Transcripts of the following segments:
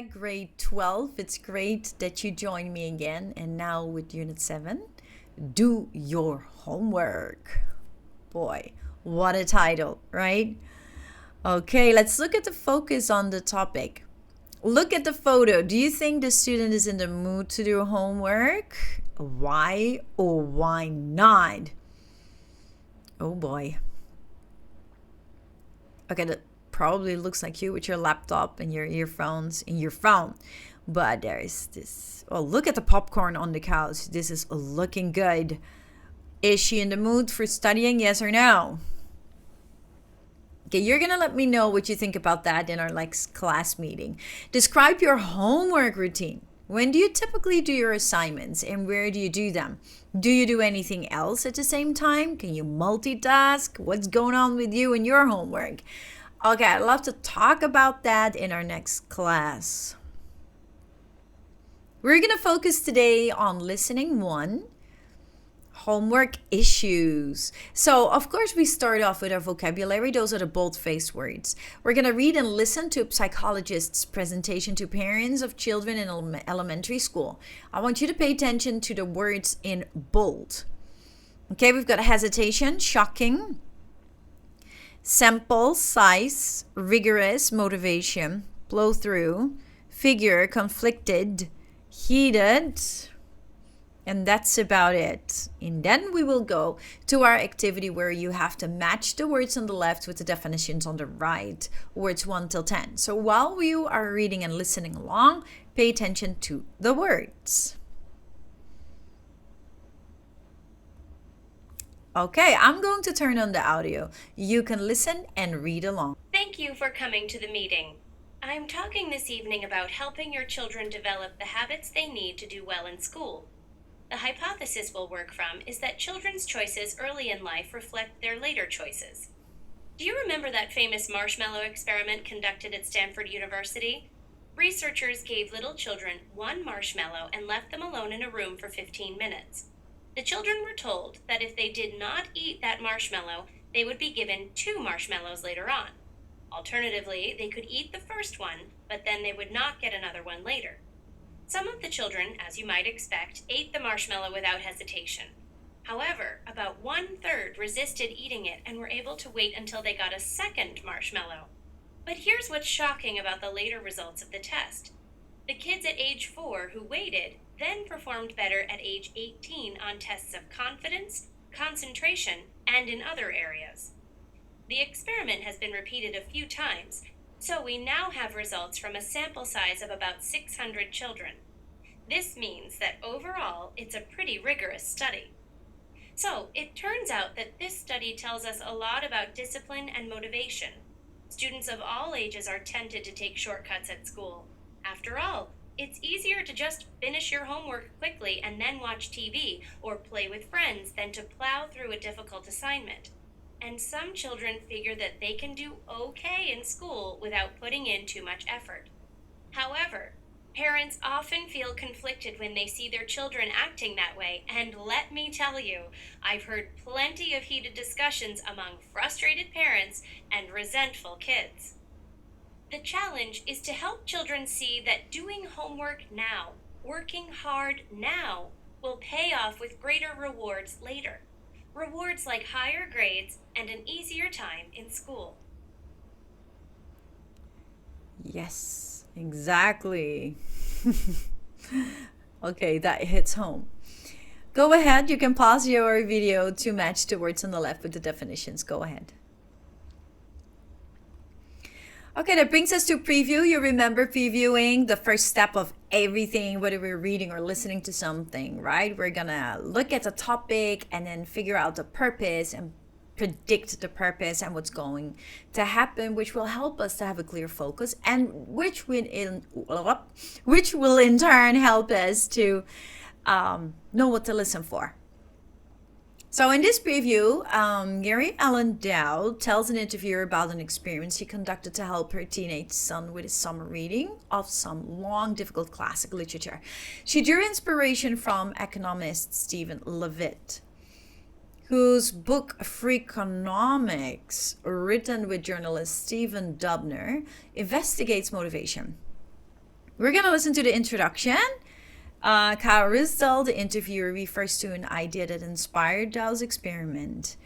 grade 12. It's great that you joined me again. And now with Unit 7, do your homework. Boy, what a title, right? Okay, let's look at the focus on the topic. Look at the photo. Do you think the student is in the mood to do homework? Why or why not? Oh boy. Okay, that probably looks like you with your laptop and your earphones in your phone. But there is this. Oh, look at the popcorn on the couch. This is looking good. Is she in the mood for studying? Yes or no? Okay, you're going to let me know what you think about that in our class meeting. Describe your homework routine. When do you typically do your assignments and where do you do them? Do you do anything else at the same time? Can you multitask? What's going on with you and your homework? Okay, I'd love to talk about that in our next class. We're going to focus today on listening 1. Homework issues. So, of course, we start off with our vocabulary. Those are the bold-faced words. We're going to read and listen to a psychologist's presentation to parents of children in elementary school. I want you to pay attention to the words in bold. Okay, we've got hesitation, shocking, sample, size, rigorous, motivation, blow through, figure, conflicted, heated. And that's about it. And then we will go to our activity where you have to match the words on the left with the definitions on the right, words 1 till 10. So while you are reading and listening along, pay attention to the words. Okay, I'm going to turn on the audio. You can listen and read along. Thank you for coming to the meeting. I'm talking this evening about helping your children develop the habits they need to do well in school. The hypothesis we'll work from is that children's choices early in life reflect their later choices. Do you remember that famous marshmallow experiment conducted at Stanford University? Researchers gave little children 1 marshmallow and left them alone in a room for 15 minutes. The children were told that if they did not eat that marshmallow, they would be given 2 marshmallows later on. Alternatively, they could eat the first one, but then they would not get another one later. Some of the children, as you might expect, ate the marshmallow without hesitation. However, about 1/3 resisted eating it and were able to wait until they got a second marshmallow. But here's what's shocking about the later results of the test. The kids at age 4 who waited then performed better at age 18 on tests of confidence, concentration, and in other areas. The experiment has been repeated a few times, so we now have results from a sample size of about 600 children. This means that overall, it's a pretty rigorous study. So it turns out that this study tells us a lot about discipline and motivation. Students of all ages are tempted to take shortcuts at school. After all, it's easier to just finish your homework quickly and then watch TV or play with friends than to plow through a difficult assignment. And some children figure that they can do okay in school without putting in too much effort. However, parents often feel conflicted when they see their children acting that way, and let me tell you, I've heard plenty of heated discussions among frustrated parents and resentful kids. The challenge is to help children see that doing homework now, working hard now, will pay off with greater rewards later. Rewards like higher grades and an easier time in school. Yes, exactly. Okay, that hits home. Go ahead, you can pause your video to match the words on the left with the definitions. Go ahead. Okay, that brings us to preview. You remember previewing, the first step of everything, whether we're reading or listening to something, right? We're gonna look at the topic and then figure out the purpose and predict the purpose and what's going to happen, which will help us to have a clear focus and which will in turn help us to know what to listen for. So in this preview, Gary Allen Dowd tells an interviewer about an experience he conducted to help her teenage son with his summer reading of some long, difficult classic literature. She drew inspiration from economist Stephen Levitt, whose book Freakonomics, written with journalist Stephen Dubner, investigates motivation. We're going to listen to the introduction. Karakter, the interviewer, refers to an idea that inspired Daud's experiment.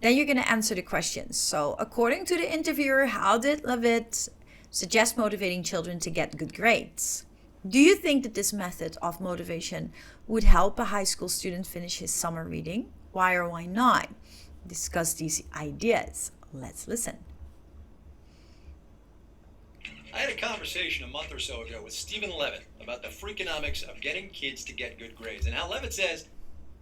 Then you're going to answer the questions. So, according to the interviewer, how did Levitt suggest motivating children to get good grades? Do you think that this method of motivation would help a high school student finish his summer reading? Why or why not? Discuss these ideas. Let's listen. I had a conversation a month or so ago with Stephen Levitt about the freakonomics of getting kids to get good grades, and how Levitt says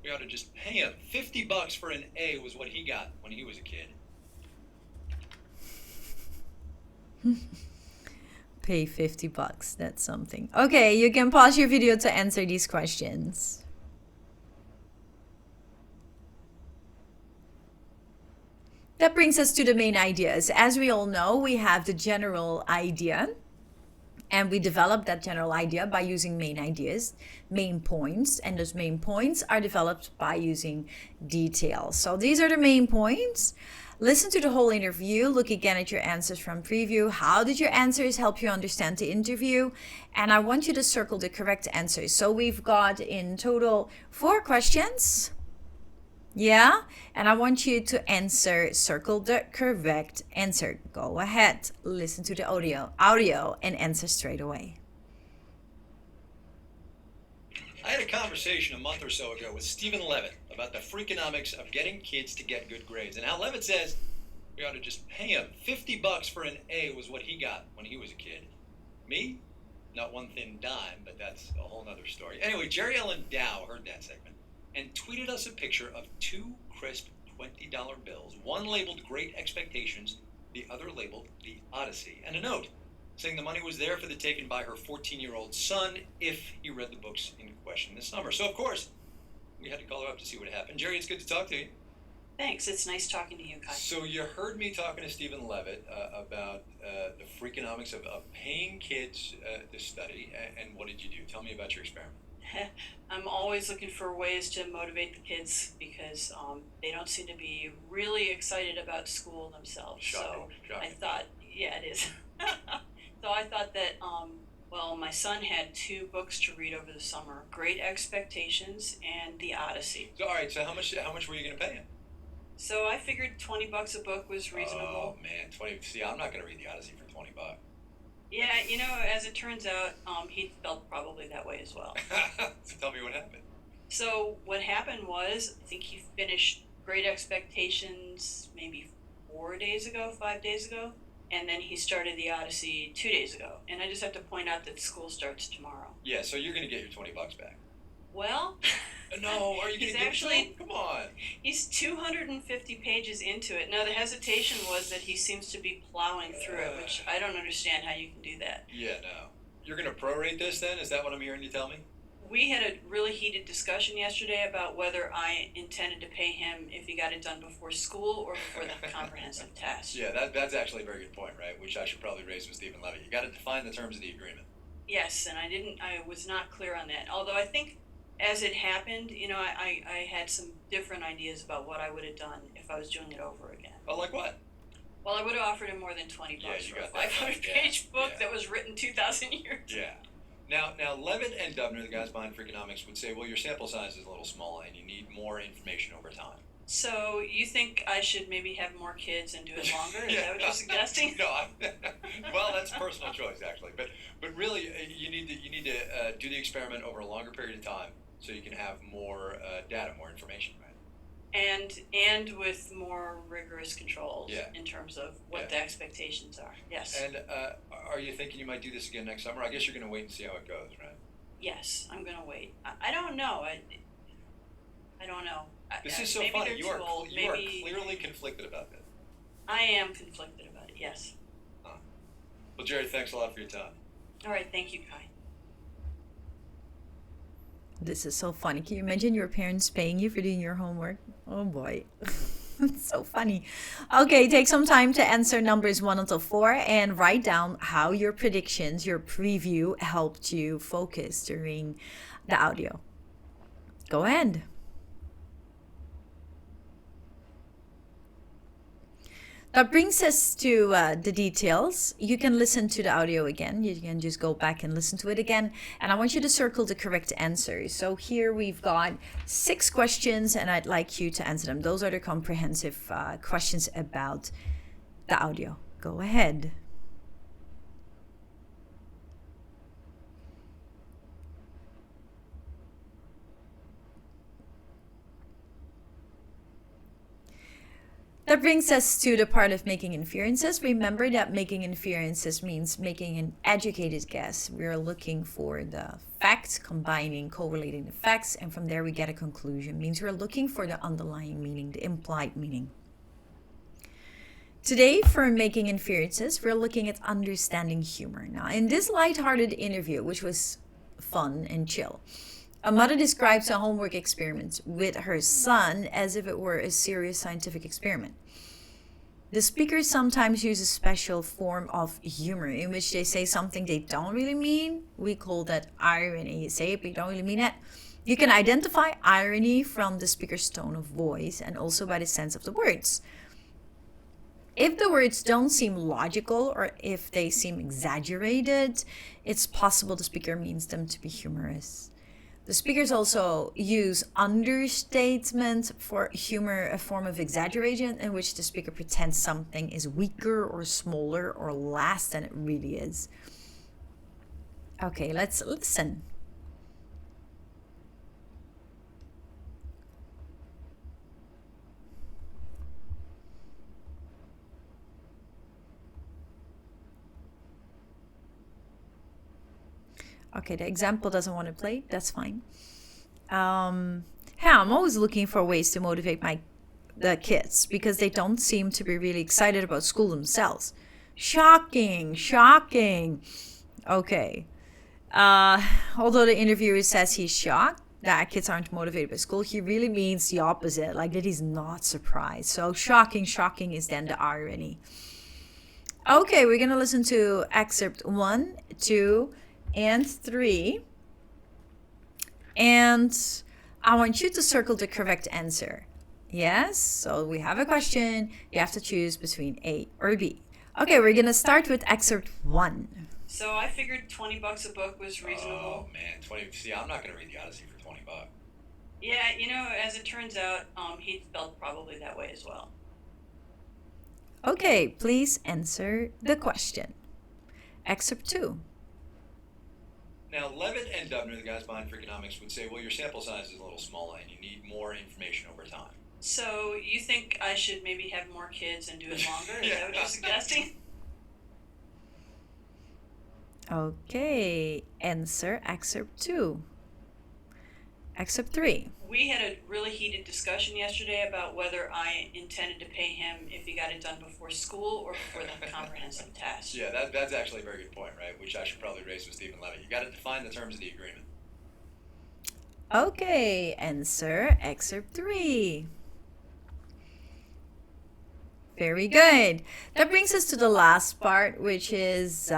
we ought to just pay him. $50 for an A was what he got when he was a kid. Pay $50. That's something. Okay, you can pause your video to answer these questions. That brings us to the main ideas. As we all know, we have the general idea, and we develop that general idea by using main ideas, main points, and those main points are developed by using details. So these are the main points. Listen to the whole interview. Look again at your answers from preview. How did your answers help you understand the interview? And I want you to circle the correct answers. So we've got in total 4 questions. Yeah, and I want you to circle the correct answer. Go ahead, listen to the audio and answer straight away. I had a conversation a month or so ago with Stephen Levitt about the freakonomics of getting kids to get good grades, and how Levitt says we ought to just pay him. $50 for an A was what he got when he was a kid. Me? Not one thin dime, but that's a whole nother story. Anyway, Jerry Ellen Dow heard that segment and tweeted us a picture of 2 crisp $20 bills, one labeled Great Expectations, the other labeled The Odyssey, and a note saying the money was there for the taking by her 14-year-old son if he read the books in question this summer. So, of course, we had to call her up to see what happened. Jerry, it's good to talk to you. Thanks. It's nice talking to you, Kai. So you heard me talking to Stephen Levitt about the freakonomics of paying kids to study, and what did you do? Tell me about your experiment. I'm always looking for ways to motivate the kids because they don't seem to be really excited about school themselves. Shocking. I thought, yeah, it is. So I thought that, my son had 2 books to read over the summer: Great Expectations and The Odyssey. So, all right. So how much were you going to pay him? So I figured $20 a book was reasonable. Oh man, 20. See, I'm not going to read The Odyssey for $20. Yeah, as it turns out, he felt probably that way as well. So tell me what happened. So what happened was, I think he finished Great Expectations maybe 5 days ago, and then he started The Odyssey 2 days ago. And I just have to point out that school starts tomorrow. Yeah, so you're going to get your $20 back. Well, no, are you going to get actually, Come on. He's 250 pages into it. Now, the hesitation was that he seems to be plowing through it, which I don't understand how you can do that. Yeah, no. You're going to prorate this then? Is that what I'm hearing you tell me? We had a really heated discussion yesterday about whether I intended to pay him if he got it done before school or before the comprehensive test. Yeah, that's actually a very good point, right? Which I should probably raise with Stephen Levitt. You got to define the terms of the agreement. Yes, and I was not clear on that. Although I think as it happened, I had some different ideas about what I would have done if I was doing it over again. Oh, like what? Well, I would have offered him more than $20 for a 500-page book that was written 2,000 years. Yeah. Now, Levitt and Dubner, the guys behind Freakonomics, would say, well, your sample size is a little small and you need more information over time. So you think I should maybe have more kids and do it longer? Is that what you're suggesting? No, well, that's personal choice actually, but really you need to do the experiment over a longer period of time so you can have more data, more information, right? And with more rigorous controls in terms of what the expectations are. Yes. And are you thinking you might do this again next summer? I guess you're going to wait and see how it goes, right? Yes, I'm going to wait. I don't know. I don't know. This is so funny. You are clearly conflicted about this. I am conflicted about it, yes. Huh. Well, Jerry, thanks a lot for your time. All right, thank you, Kai. This is so funny. Can you imagine your parents paying you for doing your homework? Oh boy. It's so funny. Okay, take some time to answer numbers 1 until 4 and write down how your predictions, your preview helped you focus during the audio. Go ahead. That brings us to the details. You can listen to the audio again. You can just go back and listen to it again. And I want you to circle the correct answer. So here we've got 6 questions and I'd like you to answer them. Those are the comprehensive questions about the audio. Go ahead. That brings us to the part of making inferences. Remember that making inferences means making an educated guess. We're looking for the facts, combining, correlating the facts, and from there we get a conclusion. Means we're looking for the underlying meaning, the implied meaning. Today, for making inferences, we're looking at understanding humor. Now, in this lighthearted interview, which was fun and chill, a mother describes a homework experiment with her son as if it were a serious scientific experiment. The speaker sometimes uses a special form of humor in which they say something they don't really mean. We call that irony. You say it, but you don't really mean it. You can identify irony from the speaker's tone of voice and also by the sense of the words. If the words don't seem logical or if they seem exaggerated, it's possible the speaker means them to be humorous. The speakers also use understatement for humor, a form of exaggeration in which the speaker pretends something is weaker or smaller or less than it really is. Okay, let's listen. Okay, the example doesn't want to play. That's fine. I'm always looking for ways to motivate the kids because they don't seem to be really excited about school themselves. Shocking. Okay. Although the interviewer says he's shocked that kids aren't motivated by school, he really means the opposite, like that he's not surprised. So shocking is then the irony. Okay, we're going to listen to excerpt 1, 2, and 3, and I want you to circle the correct answer. Yes, so we have a question. You have to choose between A or B. Okay, we're gonna start with excerpt 1. So I figured $20 a book was reasonable. Oh man, 20. See, I'm not gonna read the Odyssey for $20. Yeah, as it turns out, he felt probably that way as well. Okay, please answer the question. Excerpt 2. Now, Levitt and Dubner, the guys behind Freakonomics, would say, well, your sample size is a little small and you need more information over time. So you think I should maybe have more kids and do it longer? Is that what you're suggesting? Okay, answer excerpt 2. Excerpt 3. We had a really heated discussion yesterday about whether I intended to pay him if he got it done before school or before the comprehensive test. Yeah, that's actually a very good point, right? Which I should probably raise with Stephen Levitt. You got to define the terms of the agreement. Okay, answer excerpt 3. Very good. That brings us to the last part, which is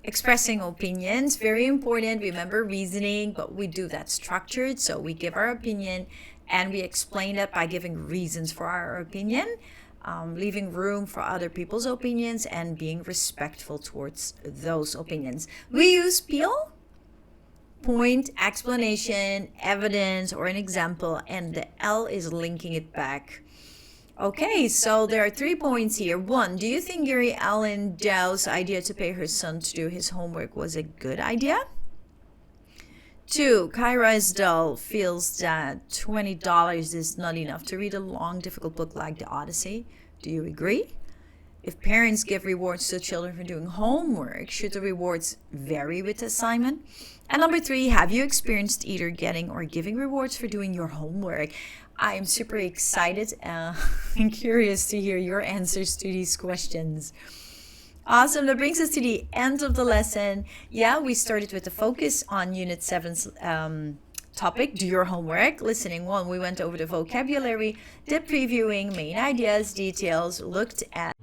expressing opinions. Very important. Remember reasoning, but we do that structured. So we give our opinion and we explain it by giving reasons for our opinion, leaving room for other people's opinions and being respectful towards those opinions. We use PEEL, point, explanation, evidence, or an example, and the L is linking it back. Okay, so there are 3 points here. 1, do you think Gary Allen Dow's idea to pay her son to do his homework was a good idea? 2, Kyra Isdell feels that $20 is not enough to read a long, difficult book like The Odyssey. Do you agree? If parents give rewards to children for doing homework, should the rewards vary with the assignment? And number 3, have you experienced either getting or giving rewards for doing your homework? I am super excited and curious to hear your answers to these questions. Awesome. That brings us to the end of the lesson. Yeah, we started with the focus on Unit 7's topic, do your homework. Listening 1, we went over the vocabulary, did previewing, main ideas, details, looked at